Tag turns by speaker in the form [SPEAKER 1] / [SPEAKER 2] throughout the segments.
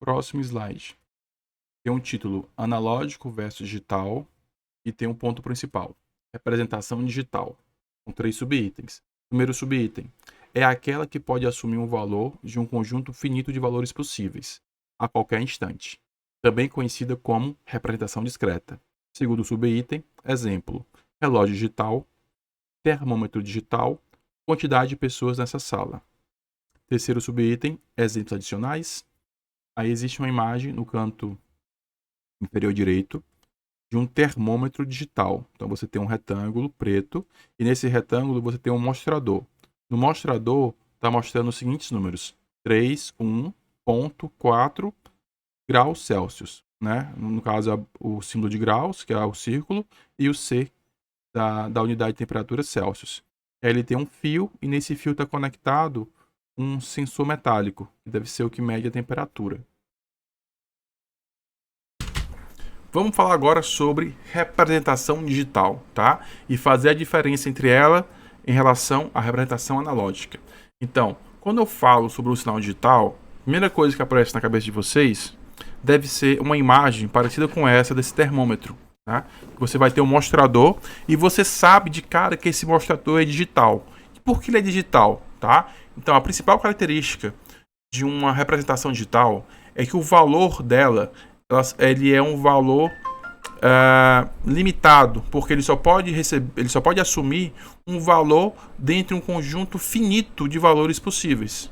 [SPEAKER 1] Próximo slide. Tem um título analógico versus digital e tem um ponto principal, representação digital, com 3 subitens. Primeiro subitem é aquela que pode assumir um valor de um conjunto finito de valores possíveis, a qualquer instante, também conhecida como representação discreta. Segundo subitem, exemplo, relógio digital, termômetro digital, quantidade de pessoas nessa sala. Terceiro subitem, exemplos adicionais. Aí existe uma imagem no canto inferior direito de um termômetro digital. Então você tem um retângulo preto e nesse retângulo você tem um mostrador. No mostrador está mostrando os seguintes números: 3,1,4 graus Celsius. Né? No caso, é o símbolo de graus, que é o círculo, e o C da unidade de temperatura Celsius. Aí ele tem um fio e nesse fio está conectado um sensor metálico, que deve ser o que mede a temperatura. Vamos falar agora sobre representação digital, tá? E fazer a diferença entre ela em relação à representação analógica. Então, quando eu falo sobre o sinal digital, a primeira coisa que aparece na cabeça de vocês deve ser uma imagem parecida com essa desse termômetro, tá? Você vai ter um mostrador e você sabe de cara que esse mostrador é digital. E por que ele é digital, tá? Então, a principal característica de uma representação digital é que o valor dela ele é um valor limitado, porque ele só pode assumir um valor dentro de um conjunto finito de valores possíveis,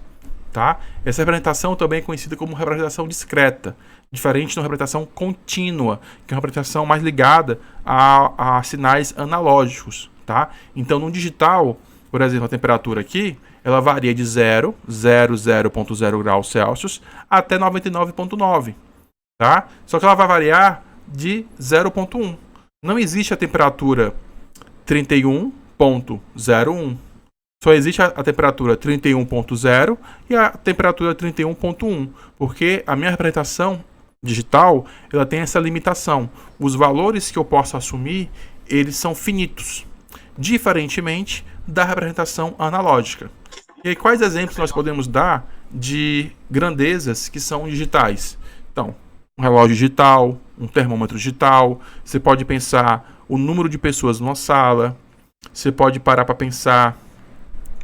[SPEAKER 1] tá? Essa representação também é conhecida como representação discreta, diferente da representação contínua, que é uma representação mais ligada a sinais analógicos, tá? Então, no digital, por exemplo, a temperatura aqui, ela varia de 0,0 graus Celsius até 99,9. Tá? Só que ela vai variar de 0,1. Não existe a temperatura 31,01. Só existe a temperatura 31,0 e a temperatura 31,1, porque a minha representação digital ela tem essa limitação. Os valores que eu posso assumir, eles são finitos, diferentemente da representação analógica. E aí, quais exemplos nós podemos dar de grandezas que são digitais? Então, um relógio digital, um termômetro digital, você pode pensar o número de pessoas numa sala, você pode parar para pensar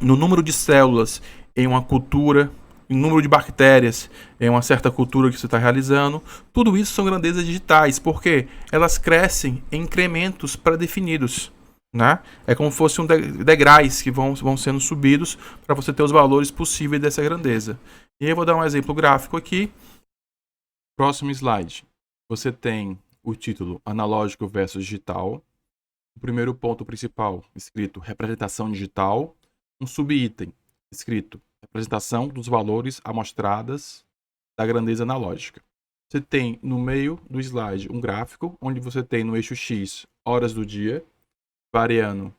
[SPEAKER 1] no número de células em uma cultura, em número de bactérias em uma certa cultura que você está realizando. Tudo isso são grandezas digitais, porque elas crescem em incrementos pré-definidos. Né? É como se fossem degraus que vão sendo subidos para você ter os valores possíveis dessa grandeza. E aí eu vou dar um exemplo gráfico aqui. Próximo slide. Você tem o título analógico versus digital. O primeiro ponto principal, escrito representação digital. Um subitem, escrito representação dos valores amostradas da grandeza analógica. Você tem no meio do slide um gráfico, onde você tem no eixo X horas do dia, variando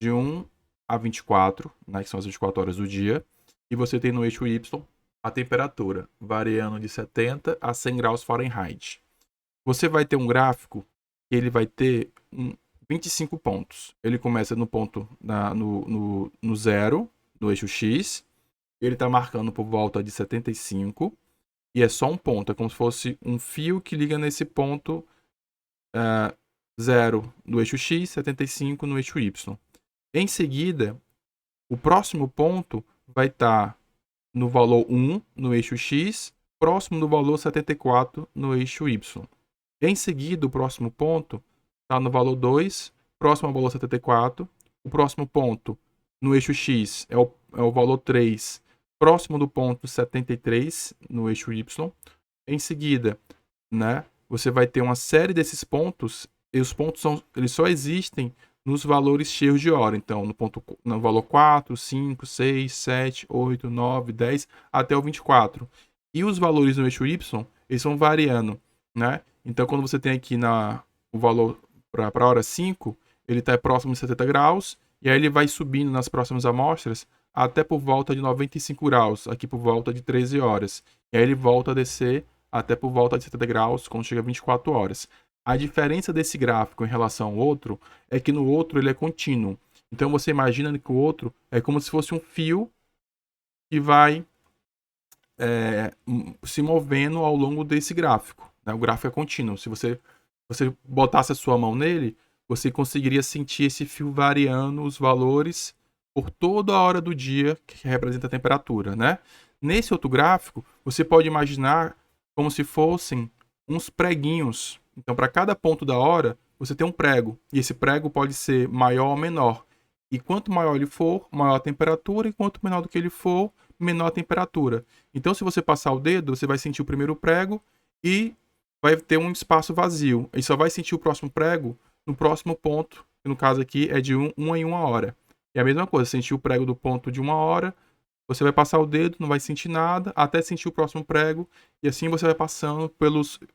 [SPEAKER 1] de 1 a 24, né, que são as 24 horas do dia. E você tem no eixo Y a temperatura, variando de 70 a 100 graus Fahrenheit. Você vai ter um gráfico que ele vai ter 25 pontos. Ele começa no ponto no zero, no eixo X. Ele está marcando por volta de 75. E é só um ponto. É como se fosse um fio que liga nesse ponto 0 no eixo X, 75 no eixo Y. Em seguida, o próximo ponto vai estar no valor 1 no eixo X, próximo do valor 74 no eixo Y. Em seguida, o próximo ponto está no valor 2, próximo ao valor 74. O próximo ponto no eixo X é o valor 3, próximo do ponto 73 no eixo Y. Em seguida, né, você vai ter uma série desses pontos, e os pontos eles só existem nos valores cheios de hora. Então, no valor 4, 5, 6, 7, 8, 9, 10, até o 24. E os valores no eixo Y, eles vão variando, né? Então, quando você tem aqui o valor para a hora 5, ele está próximo de 70 graus, e aí ele vai subindo nas próximas amostras até por volta de 95 graus, aqui por volta de 13 horas. E aí ele volta a descer até por volta de 70 graus, quando chega a 24 horas. A diferença desse gráfico em relação ao outro é que no outro ele é contínuo. Então você imagina que o outro é como se fosse um fio que vai se movendo ao longo desse gráfico, né? O gráfico é contínuo. Se você botasse a sua mão nele, você conseguiria sentir esse fio variando os valores por toda a hora do dia que representa a temperatura, né? Nesse outro gráfico, você pode imaginar como se fossem uns preguinhos. Então, para cada ponto da hora, você tem um prego. E esse prego pode ser maior ou menor. E quanto maior ele for, maior a temperatura. E quanto menor do que ele for, menor a temperatura. Então, se você passar o dedo, você vai sentir o primeiro prego e vai ter um espaço vazio. E só vai sentir o próximo prego no próximo ponto, que no caso aqui é de 1 em 1 hora. E a mesma coisa, sentir o prego do ponto de 1 hora, você vai passar o dedo, não vai sentir nada, até sentir o próximo prego, e assim você vai passando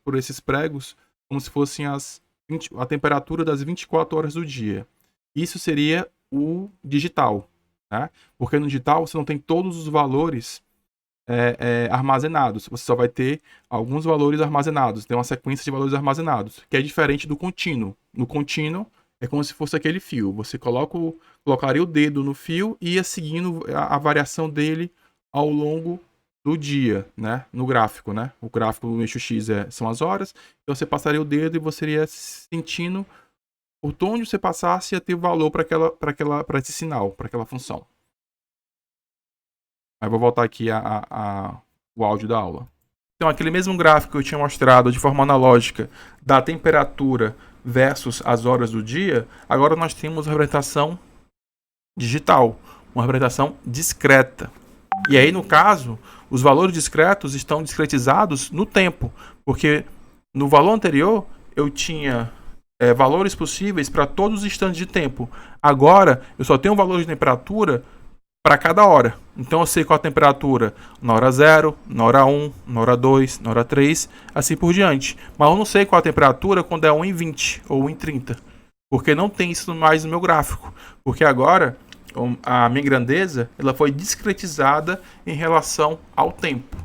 [SPEAKER 1] por esses pregos como se fossem a temperatura das 24 horas do dia. Isso seria o digital, né? Porque no digital você não tem todos os valores armazenados, você só vai ter alguns valores armazenados, tem uma sequência de valores armazenados, que é diferente do contínuo. No contínuo, é como se fosse aquele fio. Você colocaria o dedo no fio e ia seguindo a variação dele ao longo do dia, né? No gráfico, né? O gráfico no eixo X são as horas. Então você passaria o dedo e você iria sentindo por onde você passasse ia ter valor para esse sinal, para aquela função. Aí vou voltar aqui o áudio da aula. Então, aquele mesmo gráfico que eu tinha mostrado de forma analógica da temperatura versus as horas do dia, agora nós temos a representação digital, uma representação discreta. E aí, no caso, os valores discretos estão discretizados no tempo, porque no valor anterior eu tinha valores possíveis para todos os instantes de tempo. Agora, eu só tenho um valor de temperatura para cada hora. Então eu sei qual a temperatura na hora 0, na hora 1, na hora 2, na hora 3, assim por diante. Mas eu não sei qual a temperatura quando é 1 em 20 ou 1 em 30. Porque não tem isso mais no meu gráfico. Porque agora a minha grandeza ela foi discretizada em relação ao tempo.